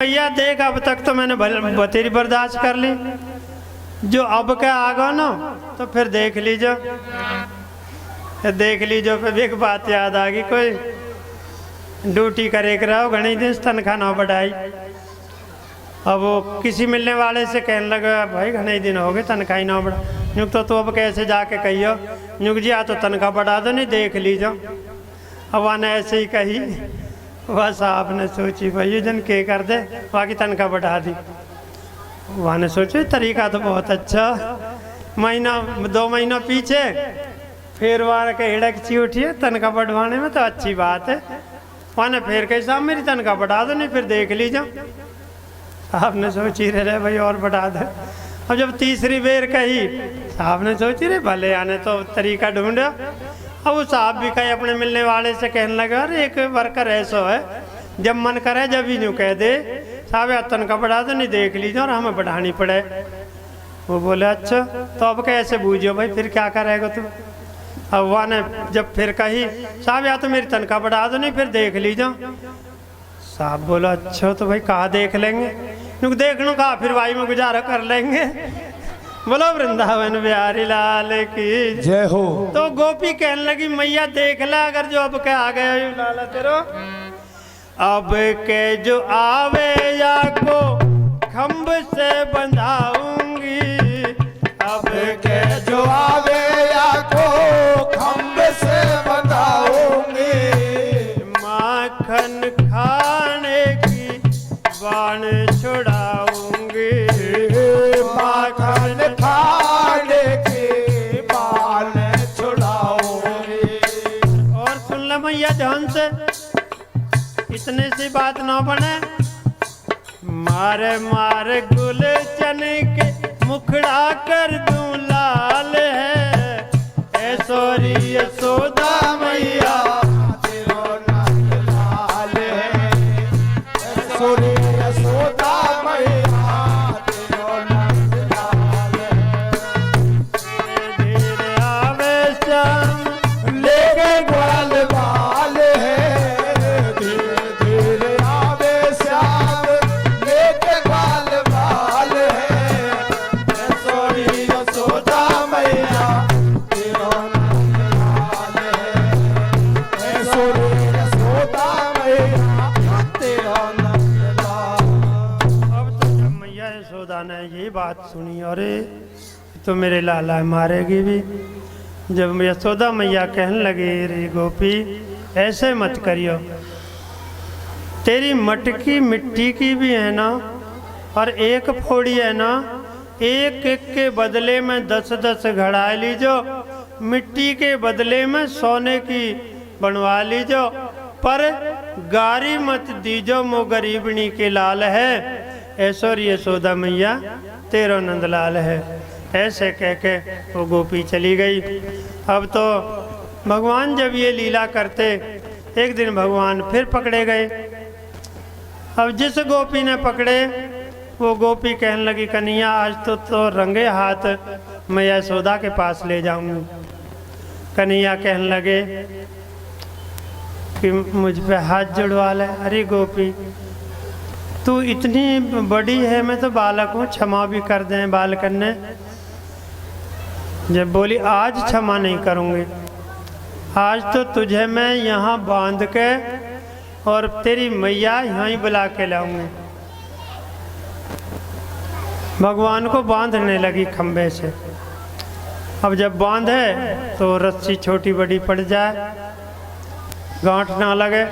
भैया देख अब तक तो मैंने बतेरी बर्दाश्त कर ली, जो अब के आगा ना तो फिर देख लीजिए, फिर एक बात याद आ गई, कोई ड्यूटी करे कर रहा हो घनी दिन तनख्वाह ना बढ़ाई। अब वो किसी मिलने वाले से कहने लगा भाई घने दिन हो गए तनख्वाह ही ना बढ़ा, नुक तो अब कैसे जाके कहियो नुक जी आ तो तनख्वाह बढ़ा दो, नहीं देख लीजिए। अब आने ऐसे ही कही, बस आपने सोची भाई जन के कर दे बाकी तनख्वाह बढ़ा दी। वहाँ ने सोचे तरीका तो बहुत अच्छा, महीना 2 महीना पीछे फिर वहाँ के हिड़क ची उठी है तनख्वाह बढ़वाने में, तो अच्छी बात है। वहाँ ने फिर कही साहब मेरी तनख्वाह बढ़ा दो, नहीं फिर देख लीजिए। आपने सोची रहे भाई और बढ़ा दे। अब जब तीसरी बेर कही साहब ने सोची रहे भले आने तो तरीका ढूंढा। अब वो साहब भी कहे अपने मिलने वाले से कहने लगा अरे एक वर्कर ऐसा है जब मन करे जब ही यूँ कह दे साहब या तनख्वाह बढ़ा दो, नहीं देख लीजिए और हमें बढ़ानी पड़े। वो बोले अच्छा तो अब कैसे बूझो भाई फिर क्या करेगा तू। अब वहाँ ने जब फिर कही साहब या तो मेरी तनख्वाह बढ़ा दो, नहीं फिर देख लीजिए। साहब बोला अच्छा तो भाई कहाँ देख लेंगे, क्योंकि देख लूँ कहाँ फिर भाई में गुजारा कर लेंगे। बोलो वृंदावन बिहारी लाल की जय हो। तो गोपी कहने लगी मैया देख ला अगर जो अब के आ गया लाला तेरो, अब के जो आवे या को खम्भ से बंधाऊंगी, अब के जो आवे या को खम्भ से बंधाऊंगी, माखन खाने की बाण छुड़ाऊंगी, माखन खाने की बाण छुड़ाऊंगी। और सुन ले मैया ध्यान से, इतने सी बात ना बने, मारे मारे गुलचन के मुखड़ा कर दूं लाल है, ऐश्वरी यशोदा मैया तेरो नंद लाल है, ऐश्वरी यशोदा मैया तेरो नंद लाल है। धीरे आवे श्याम लेके ग्वाल बाल है, धीरे धीरे आवे श्याम लेके ग्वाल बाल है, ऐश्वरी यशोदा मैया तेरो नंद लाल है, ऐश्वरी यशोदा मैया तेरो नंद लाल। अब तो जब मैया यशोदा ने ये बात सुनी अरे तो मेरे लाला मारेगी भी। जब यशोदा मैया कहने लगी रे गोपी ऐसे मत करियो, तेरी मटकी मिट्टी की भी है ना और एक फोड़ी है ना, एक एक के बदले में 10-10 घड़ा लीजो, मिट्टी के बदले में सोने की बनवा लीजो, पर गारी मत दीजो मो गरीबनी के लाल है, ऐश्वर्य यशोदा मैया तेरो नंदलाल है। ऐसे कह के वो गोपी चली गई। अब तो भगवान जब ये लीला करते एक दिन भगवान फिर पकड़े गए। अब जिस गोपी ने पकड़े वो गोपी कहने लगी कन्हैया आज तो रंगे हाथ मैं यशोदा के पास ले जाऊंगी। कन्हैया कहने लगे कि मुझ पे हाथ जुड़वा ले। अरे गोपी तू इतनी बड़ी है, मैं तो बालक हूँ, क्षमा भी कर दें बाल करने। जब बोली आज क्षमा नहीं करूँगी, आज तो तुझे मैं यहाँ बांध के और तेरी मैया यहाँ ही बुला के लाऊंगी। भगवान को बांधने लगी खंबे से। अब जब बांधे तो रस्सी छोटी बड़ी पड़ जाए, गांठ ना लगे।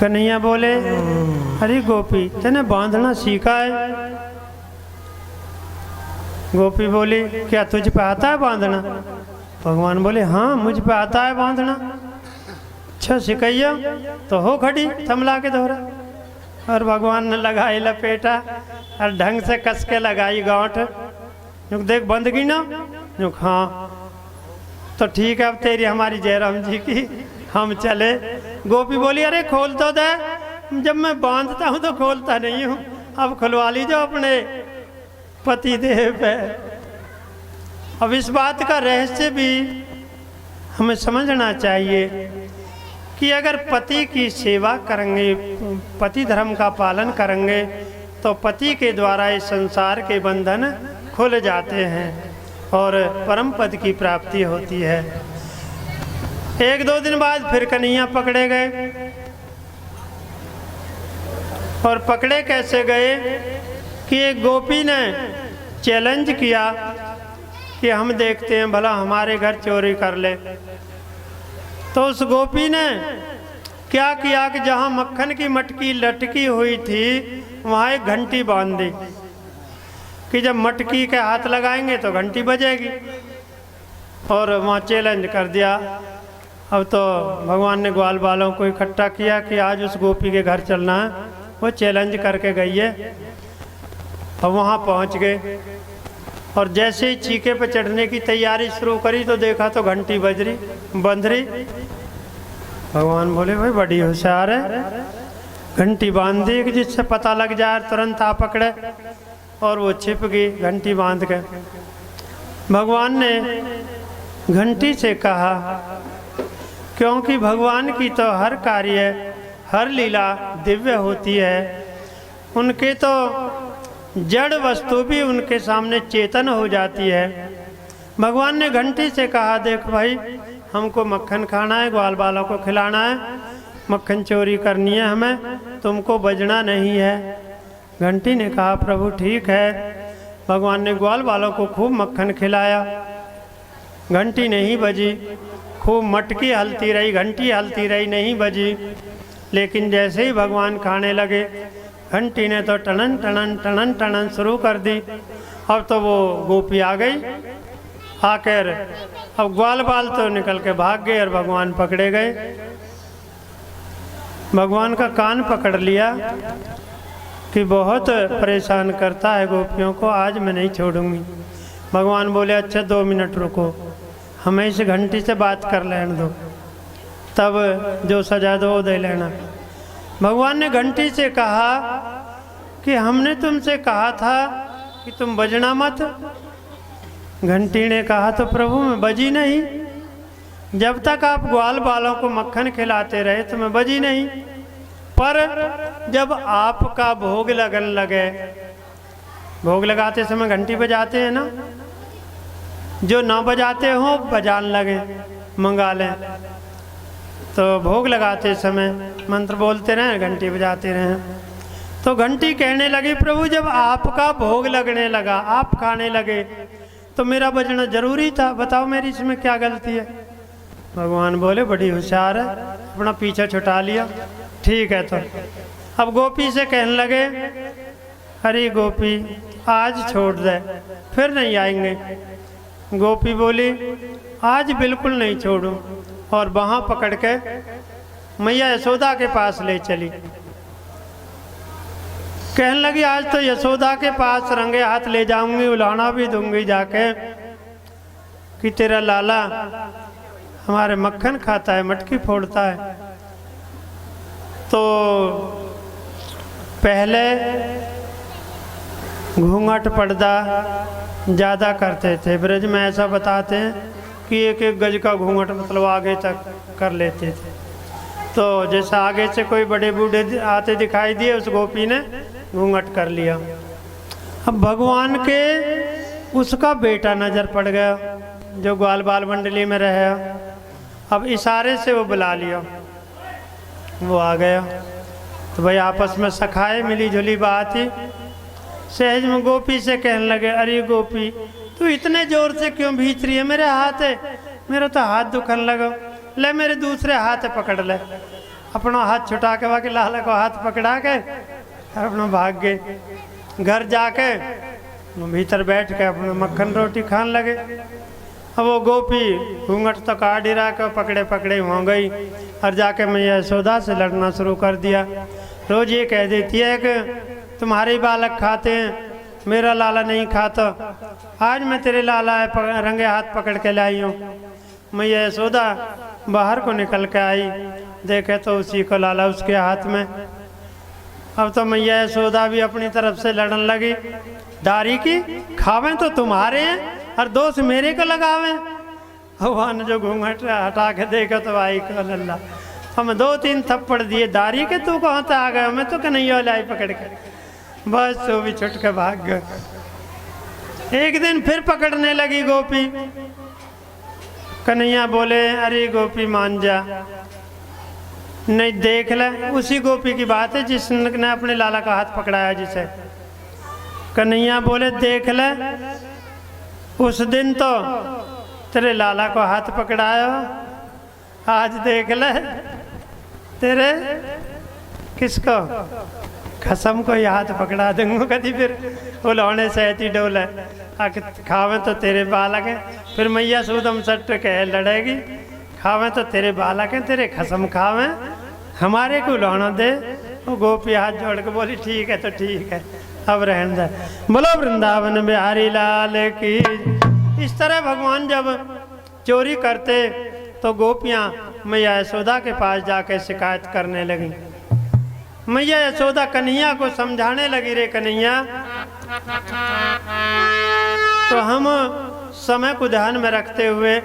कन्हैया बोले अरे गोपी तेने बांधना सीखा है? गोपी बोली क्या तुझ पे आता है बांधना? भगवान बोले हाँ मुझ पे आता है बांधना। अच्छा सिकैया तो हो खड़ी थमला के दोहरा। और भगवान ने लगाई लपेटा और ढंग से कस के लगाई गांठ। देख बंद गई ना? हाँ तो ठीक है अब तेरी हमारी जयराम जी की हम चले। गोपी बोली अरे खोल तो दे, जब मैं बांधता हूँ तो खोलता नहीं हूँ, अब खुलवा लीजिए अपने पति देव पे। अब इस बात का रहस्य भी हमें समझना चाहिए कि अगर पति की सेवा करेंगे, पति धर्म का पालन करेंगे, तो पति के द्वारा इस संसार के बंधन खुल जाते हैं और परम पद की प्राप्ति होती है। एक दो दिन बाद फिर कन्हैया पकड़े गए, और पकड़े कैसे गए कि एक गोपी ने चैलेंज किया कि हम देखते हैं भला हमारे घर चोरी कर ले। तो उस गोपी ने क्या किया कि जहाँ मक्खन की मटकी लटकी हुई थी वहाँ एक घंटी बांध दी कि जब मटकी के हाथ लगाएंगे तो घंटी बजेगी, और वहाँ चैलेंज कर दिया। अब तो भगवान ने ग्वाल बालों को इकट्ठा किया कि आज उस गोपी के घर चलना है। वो चैलेंज करके गई है, और वहाँ पहुँच गए, और जैसे ही चीके पे चढ़ने की तैयारी शुरू करी तो देखा तो घंटी बज रही, बंध रही। भगवान बोले भाई बड़ी होशियार है, घंटी बांध दी कि जिससे पता लग जाए तुरंत आ पकड़े, और वो छिप गई घंटी बांध के। भगवान ने घंटी से कहा, क्योंकि भगवान की तो हर कार्य, हर लीला दिव्य होती है, उनके तो जड़ वस्तु भी उनके सामने चेतन हो जाती है। भगवान ने घंटी से कहा, देख भाई हमको मक्खन खाना है, ग्वाल बालों को खिलाना है, मक्खन चोरी करनी है हमें, तुमको बजना नहीं है। घंटी ने कहा प्रभु ठीक है। भगवान ने ग्वाल बालों को खूब मक्खन खिलाया, घंटी नहीं बजी, खूब मटकी हलती रही, घंटी हलती रही, नहीं बजी। लेकिन जैसे ही भगवान खाने लगे, घंटी ने तो टनन टनन टनन टनन शुरू कर दी। अब तो वो गोपी आ गई, आकर अब ग्वाल बाल तो निकल के भाग गए और भगवान पकड़े गए। भगवान का कान पकड़ लिया कि बहुत परेशान करता है गोपियों को, आज मैं नहीं छोड़ूंगी। भगवान बोले अच्छा 2 मिनट रुको, हमें इस घंटी से बात कर लेने दो, तब जो सजा दो वो दे लेना। भगवान ने घंटी से कहा कि हमने तुमसे कहा था कि तुम बजना मत। घंटी ने कहा तो प्रभु मैं बजी नहीं, जब तक आप ग्वाल बालों को मक्खन खिलाते रहे तो मैं बजी नहीं, पर जब आपका भोग लगन लगे, भोग लगाते समय घंटी बजाते हैं ना, जो ना बजाते हो बजान लगे, मंगा लें। तो भोग लगाते समय मंत्र बोलते रहें, घंटी बजाते रहें। तो घंटी कहने लगी प्रभु जब आपका भोग लगने लगा, आप खाने लगे, तो मेरा बजना जरूरी था, बताओ मेरी इसमें क्या गलती है। भगवान बोले बड़ी होशियार है, अपना पीछा छुटा लिया। ठीक है, तो अब गोपी से कहने लगे अरे गोपी आज छोड़ दे, फिर नहीं आएंगे। गोपी बोली आज बिल्कुल नहीं छोड़ूं, और वहाँ पकड़ के मैया यशोदा के पास ले चली। कहने लगी आज तो यशोदा के पास रंगे हाथ ले जाऊंगी, उलाना भी दूंगी जाके कि तेरा लाला हमारे मक्खन खाता है, मटकी फोड़ता है। तो पहले घूंघट पर्दा ज़्यादा करते थे, ब्रज में ऐसा बताते हैं कि 1-1 गज का घूंघट मतलब आगे तक कर लेते थे। तो जैसा आगे से कोई बड़े बूढ़े आते दिखाई दिए, उस गोपी ने घूंघट कर लिया। अब भगवान के उसका बेटा नज़र पड़ गया जो ग्वाल बाल मंडली में रहे। अब इशारे से वो बुला लिया, वो आ गया। तो भाई आपस में सखाए मिली जुली बात ही। सहज में गोपी से कहने लगे अरे गोपी तू इतने जोर से क्यों भींच रही है, मेरे हाथ है, मेरा तो हाथ दुखन लगा, ले मेरे दूसरे हाथ पकड़ ले। अपना हाथ छुटा के बाकी लाला को हाथ पकड़ा के और अपना भाग गए। घर जाके भीतर बैठ के अपना मक्खन रोटी खाने लगे। अब वो गोपी घूंघट तो काट गिरा के पकड़े पकड़े हो गई और जाके मैया यशोदा से लड़ना शुरू कर दिया। रोज ये कह देती है कि तुम्हारे बालक खाते हैं, मेरा लाला नहीं खाता, आज मैं तेरे लाला है रंगे हाथ पकड़ के लाई हूँ। मैया यशोदा बाहर को निकल के आई, देखे तो उसी को लाला उसके हाथ में। अब तो मैया यशोदा भी अपनी तरफ से लड़न लगी, दारी की खावें तो तुम्हारे हैं और दोष मेरे को लगावे। भगवान जो घूंघट हटा के देखा तो आई को लल्ला हम 2-3 थप्पड़ दिए, दारी के तू कहाँ से आ गया, मैं तो कन्हैया लाई पकड़ के, बस वो भी छुट के भाग गया। एक दिन फिर पकड़ने लगी गोपी। कन्हैया बोले अरे गोपी मान जा, नहीं देख ले, उसी गोपी की बात है जिसने अपने लाला का हाथ पकड़ाया जिसे। कन्हैया बोले देख ले, उस दिन तो तेरे लाला को हाथ पकड़ाया, आज देख ले तेरे किसको, कसम को ही हाथ पकड़ा दूंगा। कभी फिर उलौने सहती डोले आके खावे तो तेरे बालक है। फिर मैया सूदम सट कह लड़ेगी, खावे तो तेरे बालक है, तेरे कसम खावे, हमारे को उलौना दे। वो गोपी हाथ जोड़ के बोली ठीक है तो ठीक है, अब रहने दे। बोलो वृंदावन बिहारी लाल की। इस तरह भगवान जब चोरी करते तो गोपियाँ मैया यशोदा के पास जाके शिकायत करने लगी। मैया यशोदा कन्हैया को समझाने लगी, रे कन्हैया तो हम समय को ध्यान में रखते हुए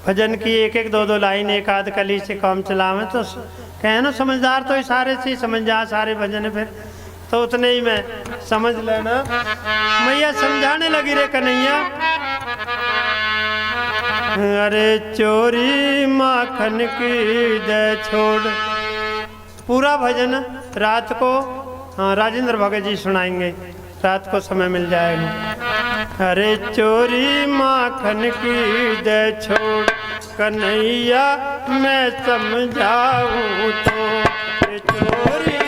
भजन की 1-1, 2-2 लाइन एक आध कली से काम चलावें तो कहे ना समझदार तो इशारे से ही समझ जा सारे भजन, फिर तो उतने ही में समझ लेना। मैया समझाने लगी, रे कन्हैया अरे चोरी माखन की दे छोड़। पूरा भजन रात को राजेंद्र भगत जी सुनाएंगे, रात को समय मिल जाएगा। अरे चोरी माखन की दे छोड़, कन्हैया मैं समझाऊं तो चोरी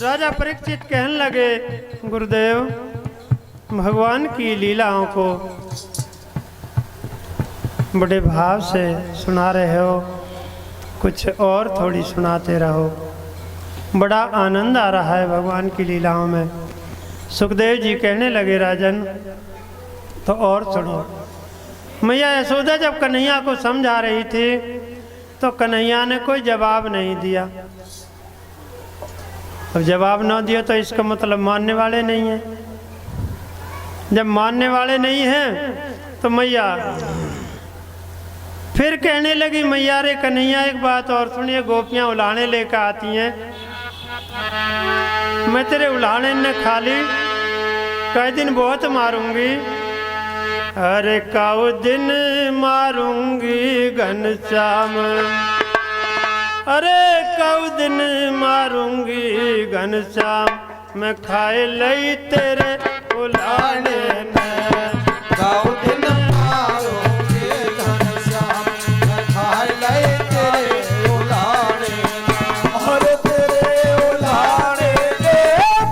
राजा परीक्षित कहने लगे, गुरुदेव भगवान की लीलाओं को बड़े भाव से सुना रहे हो, कुछ और थोड़ी सुनाते रहो, बड़ा आनंद आ रहा है भगवान की लीलाओं में। सुखदेव जी कहने लगे, राजन तो और सुनो। मैया यशोदा जब कन्हैया को समझा रही थी तो कन्हैया ने कोई जवाब नहीं दिया। अब जवाब ना दिया तो इसका मतलब मानने वाले नहीं हैं। जब मानने वाले नहीं हैं तो मैया फिर कहने लगी, मैया रे कन्हैया एक बात और सुनिए, गोपियां उलाहने लेकर आती हैं, मैं तेरे उलाहने ने खाली कई दिन बहुत मारूंगी। अरे काऊ दिन मारूंगी घनश्याम, अरे कऊ दिन मारूंगी घनश्याम, मैं खाए लई तेरे उलाहने में। काऊ दिन मारूंगी घनश्याम, मैं खाए लई तेरे उलाहने में। और तेरे उलाहने में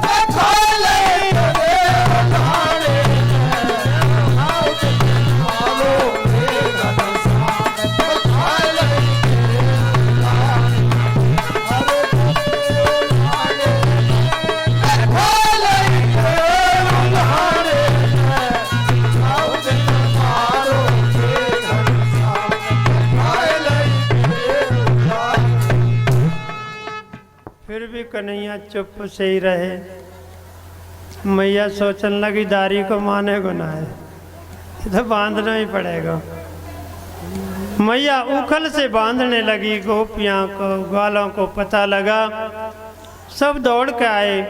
मैं खाए लई तेरे उलाहने में। काऊ दिन मारूंगी घनश्याम, मैं खाए लई फिर भी कन्हैया चुप से ही रहे। मैया सोचने लगी, दारी को माने को ना है, तो बांधना ही पड़ेगा। मैया उखल से बांधने लगी। गोपियां को ग्वालों को पता लगा, सब दौड़ के आए।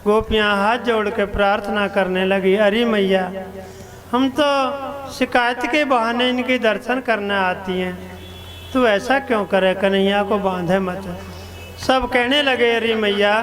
गोपियां हाथ जोड़ के प्रार्थना करने लगी, अरे मैया हम तो शिकायत के बहाने इनके दर्शन करने आती हैं, तू ऐसा क्यों करे, कन्हैया को बांधे मत। सब कहने लगे, अरे मैया